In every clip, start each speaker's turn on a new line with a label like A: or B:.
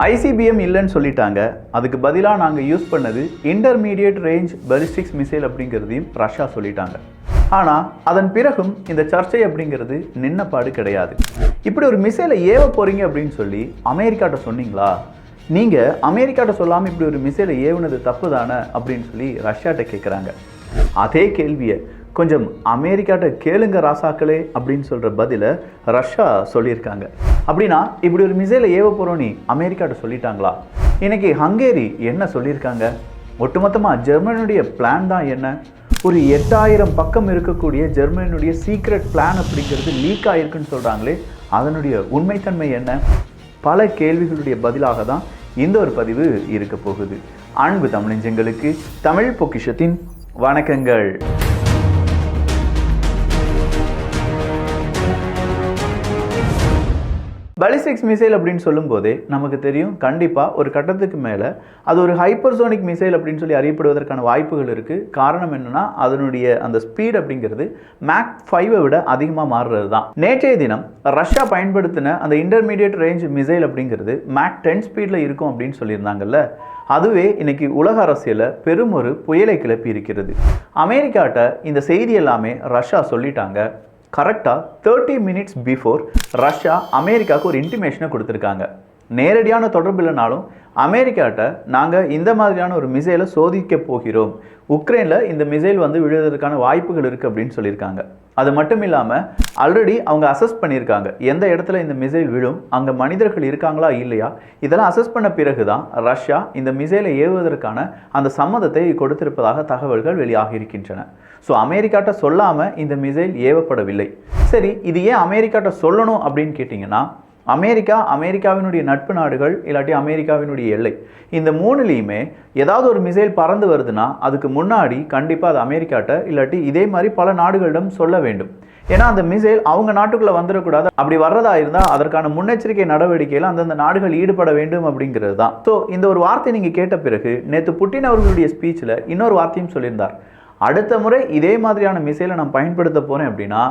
A: ICBM இல்லைன்னு சொல்லிட்டாங்க. அதுக்கு பதிலாக நாங்கள் யூஸ் பண்ணது இன்டர்மீடியட் ரேஞ்ச் பாலிஸ்டிக்ஸ் மிசைல் அப்படிங்கிறதையும் ரஷ்யா சொல்லிட்டாங்க. ஆனால் அதன் பிறகும் இந்த சர்ச்சை அப்படிங்கிறது நின்னப்பாடு கிடையாது. இப்படி ஒரு மிசைலை ஏவ போகிறீங்க அப்படின்னு சொல்லி அமெரிக்காட்ட சொன்னீங்களா? நீங்கள் அமெரிக்காட்ட சொல்லாமல் இப்படி ஒரு மிசைலை ஏவுனது தப்பு தானே அப்படின்னு சொல்லி ரஷ்யாட்ட கேட்குறாங்க. அதே கேள்வியை கொஞ்சம் அமெரிக்காட்ட கேளுங்க ராசாக்களே அப்படின்னு சொல்கிற பதிலை ரஷ்யா சொல்லியிருக்காங்க. அப்படின்னா இப்படி ஒரு மிசைலை ஏவ போகிறோம் நீ அமெரிக்காட்ட சொல்லிட்டாங்களா? இன்னைக்கு ஹங்கேரி என்ன சொல்லியிருக்காங்க? ஒட்டுமொத்தமாக ஜெர்மனியுடைய பிளான் தான் என்ன? ஒரு 8000 பக்கம் இருக்கக்கூடிய ஜெர்மனியுடைய சீக்ரெட் பிளான் அப்படிங்கிறது லீக் ஆகிருக்குன்னு சொல்கிறாங்களே, அதனுடைய உண்மைத்தன்மை என்ன? பல கேள்விகளுடைய பதிலாக தான் இந்த ஒரு பதிவு இருக்க போகுது. அன்பு தமிழஞ்சங்களுக்கு தமிழ் பொக்கிஷத்தின் வணக்கங்கள். பாலிஸ்டிக்ஸ் மிசைல் அப்படின்னு சொல்லும் போதே நமக்கு தெரியும், கண்டிப்பாக ஒரு கட்டத்துக்கு மேலே அது ஒரு ஹைப்பர்சோனிக் மிசைல் அப்படின்னு சொல்லி அறியப்படுவதற்கான வாய்ப்புகள் இருக்குது. காரணம் என்னென்னா அதனுடைய அந்த ஸ்பீட் அப்படிங்கிறது மேக் 5 விட அதிகமாக மாறுறது தான். நேற்றைய தினம் ரஷ்யா பயன்படுத்தின அந்த இன்டர்மீடியட் ரேஞ்ச் மிசைல் அப்படிங்கிறது மேக் 10 ஸ்பீடில் இருக்கும் அப்படின்னு சொல்லியிருந்தாங்கல்ல, அதுவே இன்னைக்கு உலக அரசியலில் பெரும் ஒரு புயலை கிளப்பி இருக்கிறது. அமெரிக்காட்ட இந்த செய்தி எல்லாமே ரஷ்யா சொல்லிட்டாங்க. கரெக்டாக 30 மினிட்ஸ் பிஃபோர் ரஷ்யா அமெரிக்காவுக்கு ஒரு இன்டிமேஷனை கொடுத்துருக்காங்க. நேரடியான தொடர்பு இல்லைனாலும் அமெரிக்காட்ட நாங்கள் இந்த மாதிரியான ஒரு மிசைலை சோதிக்க போகிறோம், உக்ரைனில் இந்த மிசைல் விழுவதற்கான வாய்ப்புகள் இருக்குது அப்படின்னு சொல்லியிருக்காங்க. அது மட்டும் இல்லாமல் ஆல்ரெடி அவங்க அசஸ் பண்ணியிருக்காங்க எந்த இடத்துல இந்த மிசைல் விழும், அங்கே மனிதர்கள் இருக்காங்களா இல்லையா, இதெல்லாம் அசஸ் பண்ண பிறகு தான் ரஷ்யா இந்த மிசைலை ஏவுவதற்கான அந்த சம்மதத்தை கொடுத்திருப்பதாக தகவல்கள் வெளியாகி இருக்கின்றன. ஸோ அமெரிக்காட்ட சொல்லாமல் இந்த மிசைல் ஏவப்படவில்லை. சரி, இது ஏன் அமெரிக்காட்ட சொல்லணும் அப்படின்னு கேட்டிங்கன்னா, அமெரிக்காவினுடைய நட்பு நாடுகள் இல்லாட்டி அமெரிக்காவினுடைய எல்லை, இந்த மூணுலேயுமே ஏதாவது ஒரு மிசைல் பறந்து வருதுன்னா அதுக்கு முன்னாடி கண்டிப்பாக அது அமெரிக்காட்ட இல்லாட்டி இதே மாதிரி பல நாடுகளிடம் சொல்ல வேண்டும். ஏன்னா அந்த மிசைல் அவங்க நாட்டுக்குள்ளே வந்துடக்கூடாது. அப்படி வர்றதா இருந்தால் அதற்கான முன்னெச்சரிக்கை நடவடிக்கையில் அந்தந்த நாடுகள் ஈடுபட வேண்டும் அப்படிங்கிறது தான். ஸோ இந்த ஒரு வார்த்தை நீங்கள் கேட்ட பிறகு நேற்று புட்டின் அவர்களுடைய ஸ்பீச்சில் இன்னொரு வார்த்தையும் சொல்லியிருந்தார். அடுத்த முறை இதே மாதிரியான மிசைலை நான் பயன்படுத்த போகிறேன் அப்படின்னா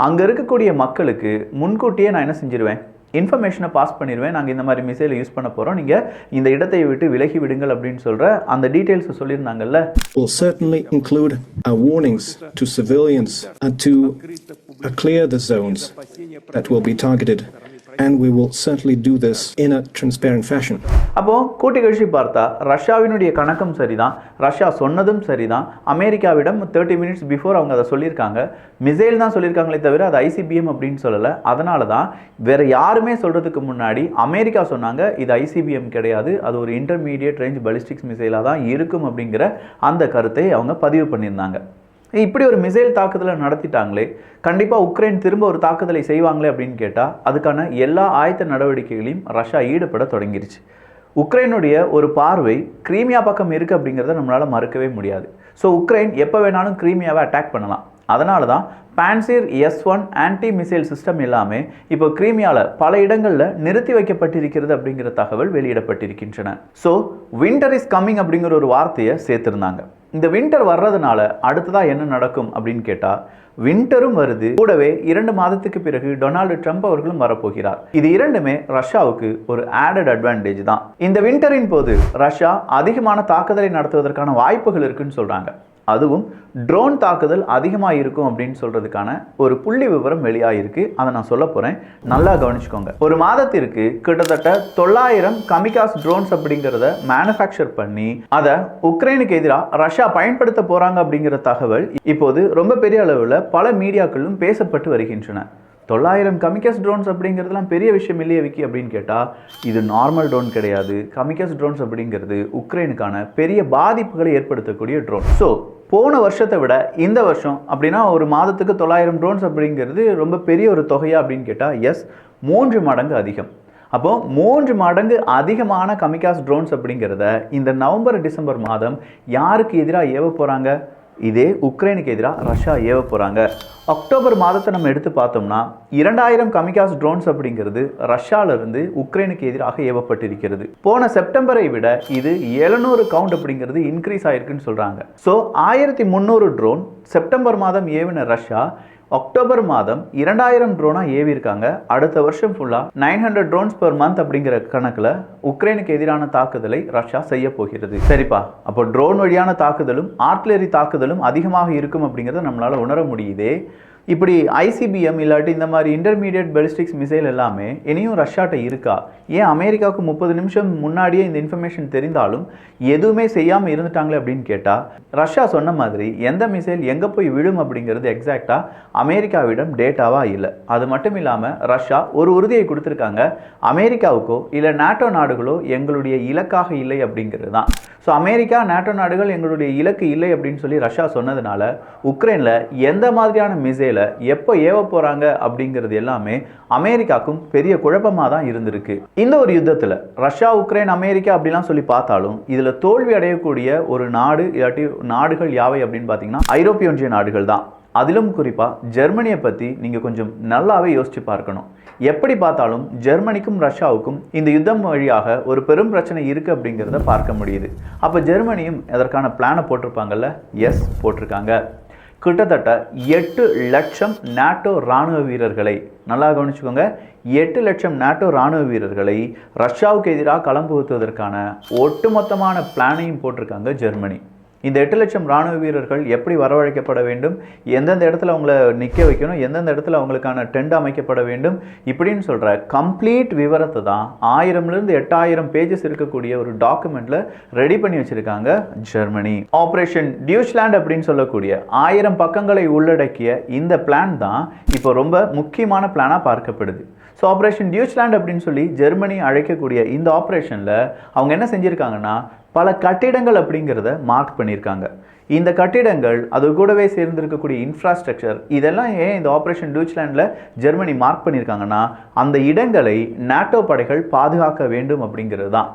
A: அங்கே இருக்கக்கூடிய மக்களுக்கு முன்கூட்டியே நான் என்ன செஞ்சிருவேன், இன்ஃபர்மேஷனை பாஸ் பண்ணிடுவேன். நாங்கள் இந்த மாதிரி மிசைலை யூஸ் பண்ண போகிறோம், நீங்கள் இந்த இடத்தை விட்டு விலகி விடுங்கள் அப்படின்னு சொல்கிற அந்த டீட்டெயில்ஸை சொல்லியிருந்தாங்கல்ல.
B: Will certainly include warnings to civilians to clear the zones that will be targeted, and we will certainly do this in a transparent fashion.
A: அப்போ கூட்டி கழிச்சு பார்த்தா ரஷ்யாவினுடைய கணக்கும் சரிதான், ரஷ்யா சொன்னதும் சரிதான். அமெரிக்காவிடம் 30 மினிட்ஸ் பிஃபோர் அவங்க அதை சொல்லியிருக்காங்க. மிசைல் தான் சொல்லியிருக்காங்களே தவிர அது ஐசிபிஎம் அப்படின்னு சொல்லலை. அதனால தான் வேற யாருமே சொல்றதுக்கு முன்னாடி அமெரிக்கா சொன்னாங்க இது ஐசிபிஎம் கிடையாது, அது ஒரு இன்டர்மீடியட் ரேஞ்ச் பாலிஸ்டிக்ஸ் மிசைலாக தான் இருக்கும் அப்படிங்கிற அந்த கருத்தை அவங்க பதிவு பண்ணியிருந்தாங்க. இப்படி ஒரு மிசைல் தாக்குதலை நடத்திட்டாங்களே, கண்டிப்பாக உக்ரைன் திரும்ப ஒரு தாக்குதலை செய்வாங்களே அப்படின்னு கேட்டால் அதுக்கான எல்லா ஆயத்த நடவடிக்கைகளையும் ரஷ்யா ஈடுபட தொடங்கிருச்சு. உக்ரைனுடைய ஒரு பார்வை கிரீமியா பக்கம் இருக்குது அப்படிங்கிறத நம்மளால் மறுக்கவே முடியாது. ஸோ உக்ரைன் எப்போ வேணாலும் கிரீமியாவை அட்டாக் பண்ணலாம். அதனால தான் பான்சிர் S1 ஆன்டி மிசைல் சிஸ்டம் எல்லாமே இப்போ கிரீமியாவில் பல இடங்களில் நிறுத்தி வைக்கப்பட்டிருக்கிறது அப்படிங்கிற தகவல் வெளியிடப்பட்டிருக்கின்றன. ஸோ வின்டர் இஸ் கம்மிங் அப்படிங்கிற ஒரு வார்த்தையை சேர்த்துருந்தாங்க. இந்த வின்டர் வர்றதுனால அடுத்ததாக என்ன நடக்கும் அப்படின்னு கேட்டால், வின்டரும் வருது, கூடவே 2 மாதத்துக்கு பிறகு டொனால்டு ட்ரம்ப் அவர்களும் வரப்போகிறார். இது இரண்டுமே ரஷ்யாவுக்கு ஒரு ஆடட் அட்வான்டேஜ் தான். இந்த வின்டரின் போது ரஷ்யா அதிகமான தாக்குதலை நடத்துவதற்கான வாய்ப்புகள் இருக்குன்னு சொல்றாங்க. அதுவும் ட்ரோன் தாக்குதல் அதிகமாக இருக்கும் அப்படின்னு சொல்றதுக்கான ஒரு புள்ளி விவரம் வெளியாகிருக்கு. அதை நான் சொல்ல போறேன், நல்லா கவனிச்சுக்கோங்க. ஒரு மாதத்திற்கு கிட்டத்தட்ட 900 கமிகாஸ் ட்ரோன்ஸ் அப்படிங்கிறத மேனுஃபேக்சர் பண்ணி அதை உக்ரைனுக்கு எதிராக ரஷ்யா பயன்படுத்த போறாங்க அப்படிங்கிற தகவல் இப்போது ரொம்ப பெரிய அளவில் பல மீடியாக்களும் பேசப்பட்டு வருகின்றன. 900 கமிகாஸ் ட்ரோன்ஸ் அப்படிங்கிறதுலாம் பெரிய விஷயம் இல்லையே விக்கி அப்படின்னு கேட்டால், இது நார்மல் ட்ரோன் கிடையாது. கமிகாஸ் ட்ரோன்ஸ் அப்படிங்கிறது உக்ரைனுக்கான பெரிய பாதிப்புகளை ஏற்படுத்தக்கூடிய ட்ரோன். ஸோ போன வருஷத்தை விட இந்த வருஷம் அப்படின்னா ஒரு மாதத்துக்கு 900 ட்ரோன்ஸ் அப்படிங்கிறது ரொம்ப பெரிய ஒரு தொகையா அப்படின்னு கேட்டால் எஸ், 3 மடங்கு அதிகம். அப்போ 3 மடங்கு அதிகமான கமிகாஸ் ட்ரோன்ஸ் அப்படிங்கிறத இந்த நவம்பர் டிசம்பர் மாதம் யாருக்கு எதிராக ஏவ போகிறாங்க? இதே உக்ரைனுக்கு எதிராக ரஷ்யா ஏவ போகிறாங்க. அக்டோபர் மாதத்தை நம்ம எடுத்து பார்த்தோம்னா 2000 கமிகாஸ் ட்ரோன்ஸ் அப்படிங்கிறது ரஷ்யாவிலிருந்து உக்ரைனுக்கு எதிராக ஏவப்பட்டிருக்கிறது. போன செப்டம்பரை விட இது 700 கவுண்ட் அப்படிங்கிறது இன்க்ரீஸ் ஆயிருக்குன்னு சொல்கிறாங்க. ஸோ 1300 ட்ரோன் செப்டம்பர் மாதம் ஏவின ரஷ்யா அக்டோபர் மாதம் 2000 ட்ரோனா ஏவி இருக்காங்க. அடுத்த வருஷம் ஃபுல்லா 900 ட்ரோன்ஸ் பெர் மந்த் அப்படிங்கிற கணக்குல உக்ரைனுக்கு எதிரான தாக்குதலை ரஷ்யா செய்ய போகிறது. சரிப்பா, அப்போ ட்ரோன் வழியான தாக்குதலும் ஆர்ட்டிலரி தாக்குதலும் அதிகமாக இருக்கும் அப்படிங்கறத நம்மளால உணர முடியுதே. இப்படி ICBM இல்லாட்டி இந்த மாதிரி இன்டர்மீடியட் பெலிஸ்டிக்ஸ் மிசைல் எல்லாமே இனியும் ரஷ்யாட்ட இருக்கா? ஏன் அமெரிக்காவுக்கு 30 நிமிஷம் முன்னாடியே இந்த இன்ஃபர்மேஷன் தெரிந்தாலும் எதுவுமே செய்யாமல் இருந்துட்டாங்களே அப்படின்னு கேட்டால், ரஷ்யா சொன்ன மாதிரி எந்த மிசைல் எங்கே போய் விழும் அப்படிங்கிறது எக்ஸாக்டாக அமெரிக்காவிடம் டேட்டாவாக இல்லை. அது மட்டும் இல்லாமல் ரஷ்யா ஒரு உறுதியை கொடுத்துருக்காங்க, அமெரிக்காவுக்கோ இல்லை நாட்டோ நாடுகளோ எங்களுடைய இலக்காக இல்லை அப்படிங்கிறது தான். ஸோ அமெரிக்கா நாட்டோ நாடுகள் எங்களுடைய இலக்கு இல்லை அப்படின்னு சொல்லி ரஷ்யா சொன்னதுனால உக்ரைனில் எந்த மாதிரியான மிசைலை எப்போ ஏவ போகிறாங்க அப்படிங்கிறது எல்லாமே அமெரிக்காவுக்கும் பெரிய குழப்பமாக தான் இருந்திருக்கு. இந்த ஒரு யுத்தத்தில் ரஷ்யா, உக்ரைன், அமெரிக்கா அப்படிலாம் சொல்லி பார்த்தாலும் இதில் தோல்வி அடையக்கூடிய ஒரு நாடு இல்லாட்டி நாடுகள் யாவை அப்படின்னு பார்த்தீங்கன்னா ஐரோப்பிய ஒன்றிய நாடுகள் தான். அதிலும் குறிப்பாக ஜெர்மனியை பற்றி நீங்கள் கொஞ்சம் நல்லாவே யோசிச்சு பார்க்கணும். எப்படி பார்த்தாலும் ஜெர்மனிக்கும் ரஷ்யாவுக்கும் இந்த யுத்தம் வழியாக ஒரு பெரும் பிரச்சனை இருக்குது அப்படிங்கிறத பார்க்க முடியுது. அப்போ ஜெர்மனியும் அதற்கான பிளானை போட்டிருப்பாங்கல்ல? எஸ், போட்டிருக்காங்க. கிட்டத்தட்ட 8 லட்சம் நாட்டோ இராணுவ வீரர்களை, நல்லா கவனிச்சுக்கோங்க, 8 லட்சம் நாட்டோ இராணுவ வீரர்களை ரஷ்யாவுக்கு எதிராக களம்புவதற்கான ஒட்டுமொத்தமான பிளானையும் போட்டிருக்காங்க ஜெர்மனி. இந்த 8 லட்சம் இராணுவ வீரர்கள் எப்படி வரவழைக்கப்பட வேண்டும், எந்தெந்த இடத்துல அவங்கள நிற்க வைக்கணும், எந்தெந்த இடத்துல அவங்களுக்கான டெண்ட் அமைக்கப்பட வேண்டும், இப்படின்னு சொல்கிற கம்ப்ளீட் விவரத்தை தான் 1000லேருந்து 8000 பேஜஸ் இருக்கக்கூடிய ஒரு டாக்குமெண்ட்டில் ரெடி பண்ணி வச்சுருக்காங்க ஜெர்மனி. ஆப்ரேஷன் டியூச்லாண்ட் அப்படின்னு சொல்லக்கூடிய 1000 பக்கங்களை உள்ளடக்கிய இந்த பிளான் தான் இப்போ ரொம்ப முக்கியமான பிளானாக பார்க்கப்படுது. ஸோ ஆப்ரேஷன் டியூச்லாண்ட் அப்படின்னு சொல்லி ஜெர்மனி அழைக்கக்கூடிய இந்த ஆப்ரேஷனில் அவங்க என்ன செஞ்சுருக்காங்கன்னா, பல கட்டிடங்கள் அப்படிங்கிறத மார்க் பண்ணியிருக்காங்க. இந்த கட்டிடங்கள், அது கூடவே சேர்ந்திருக்கக்கூடிய இன்ஃப்ராஸ்ட்ரக்சர், இதெல்லாம் ஏன் இந்த ஆப்ரேஷன் டியூச்லாண்டில் ஜெர்மனி மார்க் பண்ணியிருக்காங்கன்னா, அந்த இடங்களை நாட்டோ படைகள் பாதுகாக்க வேண்டும் அப்படிங்கிறது தான்.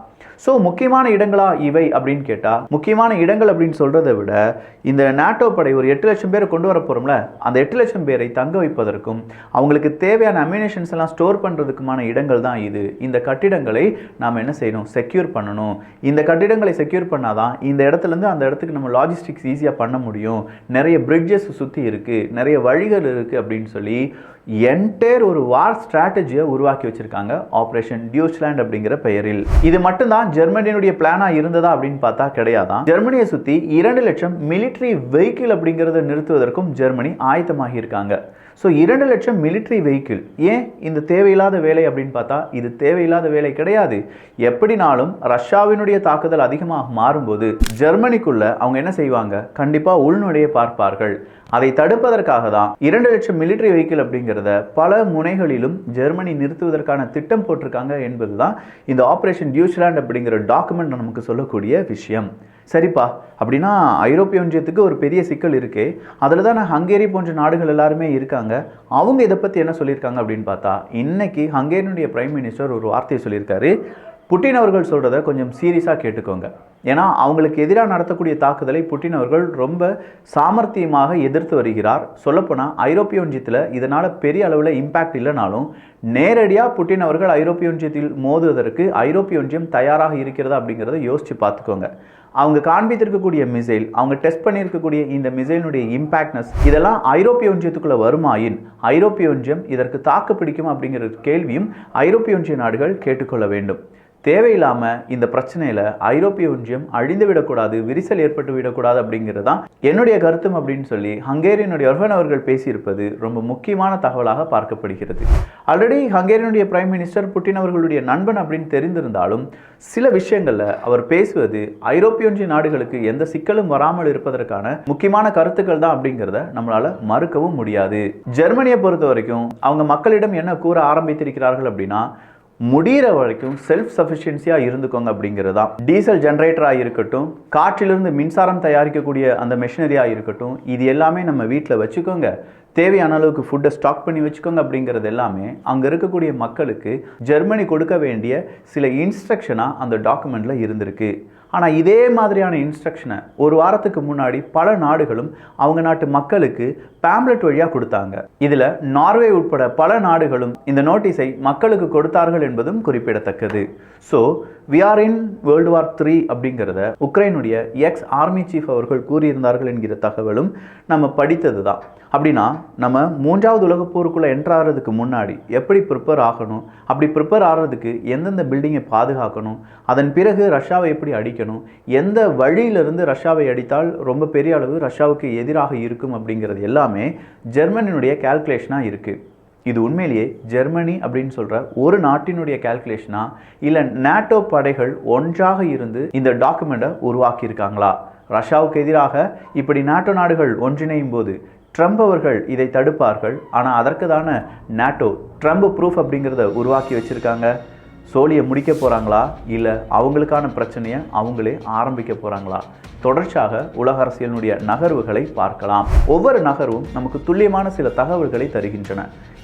A: ஸோ முக்கியமான இடங்களா இவை அப்படின்னு கேட்டால், முக்கியமான இடங்கள் அப்படின்னு சொல்கிறத விட இந்த நாட்டோ படை ஒரு 8 லட்சம் பேரை கொண்டு வர போகிறோம்ல, அந்த 8 லட்சம் பேரை தங்க வைப்பதற்கும் அவங்களுக்கு தேவையான அம்யூனிஷன்ஸ் எல்லாம் ஸ்டோர் பண்ணுறதுக்குமான இடங்கள் தான் இது. இந்த கட்டிடங்களை நாம் என்ன செய்யணும்? செக்யூர் பண்ணணும். இந்த கட்டிடங்களை செக்யூர் பண்ணாதான் இந்த இடத்துலேருந்து அந்த இடத்துக்கு நம்ம லாஜிஸ்டிக்ஸ் ஈஸியாக பண்ண முடியும். நிறைய பிரிட்ஜஸ் சுற்றி இருக்குது, நிறைய வழிகள் இருக்குது அப்படின்னு சொல்லி என்டையர் ஒரு வார் ஸ்ட்ராட்டஜியை உருவாக்கி வச்சிருக்காங்க ஆப்ரேஷன் டியூச்லாண்ட் அப்படிங்கிற பெயரில். இது மட்டும்தான் ஜெர்மனியுடைய பிளானா இருந்ததா அப்படின்னு பார்த்தா கிடையாதான். ஜெர்மனியை சுற்றி 2 லட்சம் மிலிட்ரி வெஹிக்கிள் அப்படிங்கிறத நிறுத்துவதற்கும் ஜெர்மனி ஆயத்தமாகி இருக்காங்க. ஸோ 2 லட்சம் மிலிட்ரி வெஹிக்கிள். ஏன் இந்த தேவையில்லாத வேலை அப்படின்னு பார்த்தா இது தேவையில்லாத வேலை கிடையாது. எப்படினாலும் ரஷ்யாவினுடைய தாக்குதல் அதிகமாக மாறும்போது ஜெர்மனிக்குள்ள அவங்க என்ன செய்வாங்க? கண்டிப்பாக உள்நுழைய பார்ப்பார்கள். அதை தடுப்பதற்காக தான் 2 லட்சம் மிலிட்ரி வெஹிக்கிள் அப்படிங்கிறத பல முனைகளிலும் ஜெர்மனி நிறுத்துவதற்கான திட்டம் போட்டிருக்காங்க என்பது தான் இந்த ஆப்ரேஷன் டியூச்லாண்ட் அப்படிங்கிற டாக்குமெண்ட் நமக்கு சொல்லக்கூடிய விஷயம். சரிப்பா, அப்படின்னா ஐரோப்பிய ஒன்றியத்துக்கு ஒரு பெரிய சிக்கல் இருக்கே, அதில் தான் ஹங்கேரி போன்ற நாடுகள் எல்லாருமே இருக்காங்க. அவங்க இதை பற்றி என்ன சொல்லியிருக்காங்க அப்படின்னு பார்த்தா, இன்னைக்கு ஹங்கேரியுடைய பிரைம் மினிஸ்டர் ஒரு வார்த்தையை சொல்லியிருக்காரு. புட்டின் அவர்கள் சொல்கிறத கொஞ்சம் சீரியஸாக கேட்டுக்கோங்க. ஏன்னா அவங்களுக்கு எதிராக நடத்தக்கூடிய தாக்குதலை புட்டின் அவர்கள் ரொம்ப சாமர்த்தியமாக எதிர்த்து வருகிறார். சொல்லப்போனால் ஐரோப்பிய ஒன்றியத்தில் இதனால் பெரிய அளவில் இம்பேக்ட் இல்லைனாலும் நேரடியாக புட்டின் அவர்கள் ஐரோப்பிய ஒன்றியத்தில் மோதுவதற்கு ஐரோப்பிய ஒன்றியம் தயாராக இருக்கிறதா அப்படிங்கிறத யோசித்து பார்த்துக்கோங்க. அவங்க காண்பித்திருக்கக்கூடிய மிசைல், அவங்க டெஸ்ட் பண்ணியிருக்கக்கூடிய இந்த மிசைலினுடைய இம்பேக்ட்னஸ், இதெல்லாம் ஐரோப்பிய ஒன்றியத்துக்குள்ளே வருமாயின் ஐரோப்பிய ஒன்றியம் இதற்கு தாக்கு பிடிக்கும் அப்படிங்கிற கேள்வியும் ஐரோப்பிய ஒன்றிய நாடுகள் கேட்டுக்கொள்ள வேண்டும். தேவையில்லாமல் இந்த பிரச்சனையில் ஐரோப்பிய ஒன்றியம் அழிந்து விடக்கூடாது, விரிசல் ஏற்பட்டு விடக்கூடாது அப்படிங்கிறது தான் என்னுடைய கருத்தும் அப்படின்னு சொல்லி ஹங்கேரியனுடைய ஒர்பன் அவர்கள் பேசியிருப்பது ரொம்ப முக்கியமான தகவலாக பார்க்கப்படுகிறது. ஆல்ரெடி ஹங்கேரியனுடைய பிரைம் மினிஸ்டர் புட்டின் அவர்களுடைய நண்பன் அப்படின்னு தெரிந்திருந்தாலும் சில விஷயங்களில் அவர் பேசுவது ஐரோப்பிய ஒன்றிய நாடுகளுக்கு எந்த சிக்கலும் வராமல் இருப்பதற்கான முக்கியமான கருத்துக்கள் தான் அப்படிங்கிறத நம்மளால மறுக்கவும் முடியாது. ஜெர்மனியை பொறுத்த வரைக்கும் அவங்க மக்களிடம் என்ன கூற ஆரம்பித்திருக்கிறார்கள் அப்படின்னா, முடிகிற வரைக்கும் செல்ஃப் சஃபிஷியன்சியாக இருந்துக்கோங்க அப்படிங்கிறது தான். டீசல் ஜென்ரேட்டராக இருக்கட்டும், காற்றிலிருந்து மின்சாரம் தயாரிக்கக்கூடிய அந்த மெஷினரியாக இருக்கட்டும், இது எல்லாமே நம்ம வீட்டில் வச்சுக்கோங்க. தேவையான அளவுக்கு ஃபுட்டை ஸ்டாக் பண்ணி வச்சுக்கோங்க அப்படிங்கிறது எல்லாமே அங்கே இருக்கக்கூடிய மக்களுக்கு ஜெர்மனி கொடுக்க வேண்டிய சில இன்ஸ்ட்ரக்ஷனாக அந்த டாக்குமெண்ட்டில் இருந்திருக்கு. ஆனால் இதே மாதிரியான இன்ஸ்ட்ரக்ஷனை ஒரு வாரத்துக்கு முன்னாடி பல நாடுகளும் அவங்க நாட்டு மக்களுக்கு பேம்லெட் வழியாக கொடுத்தாங்க. இதில் நார்வே உட்பட பல நாடுகளும் இந்த நோட்டீஸை மக்களுக்கு கொடுத்தார்கள் என்பதும் குறிப்பிடத்தக்கது. So we are in World War III அப்படிங்கிறத உக்ரைனுடைய எக்ஸ் ஆர்மி சீஃப் அவர்கள் கூறியிருந்தார்கள் என்கிற தகவலும் நம்ம படித்தது தான். அப்படின்னா நம்ம 3வது உலகப் போருக்குள்ளே என்ட்ராகிறதுக்கு முன்னாடி எப்படி ப்ரிப்பேர் ஆகணும், அப்படி ப்ரிப்பேர் ஆகிறதுக்கு எந்தெந்த பில்டிங்கை பாதுகாக்கணும், அதன் பிறகு ரஷ்யாவை எப்படி அடிக்கணும், எந்த வழியிலிருந்து ரஷ்யாவை அடித்தால் ரொம்ப பெரிய அளவு ரஷ்யாவுக்கு எதிராக இருக்கும் அப்படிங்கிறது எல்லாமே ஜெர்மனியினுடைய கால்குலேஷனாக இருக்குது. இது உண்மையிலேயே ஜெர்மனி அப்படின்னு சொல்கிற ஒரு நாட்டினுடைய கால்குலேஷனா இல்லை நேட்டோ படைகள் ஒன்றாக இருந்து இந்த டாக்குமெண்ட்டை உருவாக்கியிருக்காங்களா? ரஷ்யாவுக்கு எதிராக இப்படி நேட்டோ நாடுகள் ஒன்றிணையும் போது ட்ரம்ப் அவர்கள் இதை தடுப்பார்கள். ஆனால் அதற்கு தானே நேட்டோ ட்ரம்ப் ப்ரூஃப் அப்படிங்கிறத உருவாக்கி வச்சுருக்காங்க. சோழியை முடிக்க போகிறாங்களா இல்லை அவங்களுக்கான பிரச்சனையை அவங்களே ஆரம்பிக்க போகிறாங்களா? தொடர்ச்சியாக உலக அரசியலினுடைய நகர்வுகளை பார்க்கலாம். ஒவ்வொரு நகர்வும் நமக்கு துல்லியமான சில தகவல்களை தருகின்றன.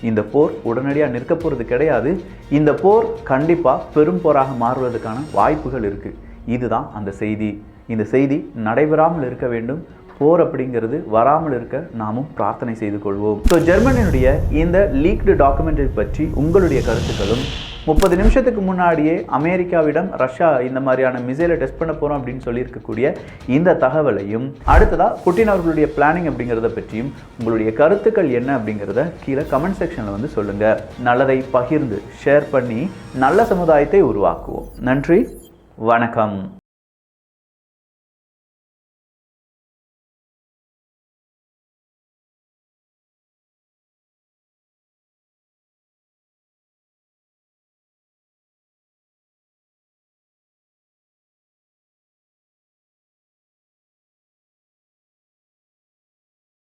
A: இந்த போர் உடனடியாக நிற்க போகிறது கிடையாது. இந்த போர் கண்டிப்பாக பெரும் போராக மாறுவதற்கான வாய்ப்புகள் இருக்குது. இதுதான் அந்த செய்தி. இந்த செய்தி நடைபெறாமல் இருக்க வேண்டும். போர் அப்படிங்கிறது வராமல் இருக்க நாமும் பிரார்த்தனை செய்து கொள்வோம். ஸோ ஜெர்மனியினுடைய இந்த லீக்டு டாக்குமெண்ட்டை பற்றி உங்களுடைய கருத்துக்களும், 30 நிமிஷத்துக்கு முன்னாடியே அமெரிக்காவிடம் ரஷ்யா இந்த மாதிரியான மிசைலை டெஸ்ட் பண்ண போகிறோம் அப்படின்னு சொல்லியிருக்கக்கூடிய இந்த தகவலையும், அடுத்ததாக புட்டின் அவர்களுடைய பிளானிங் அப்படிங்கிறத பற்றியும் உங்களுடைய கருத்துக்கள் என்ன அப்படிங்கிறத கீழே கமெண்ட் செக்ஷனில் வந்து சொல்லுங்கள். நல்லதை பகிர்ந்து ஷேர் பண்ணி நல்ல சமுதாயத்தை உருவாக்குவோம். நன்றி, வணக்கம்.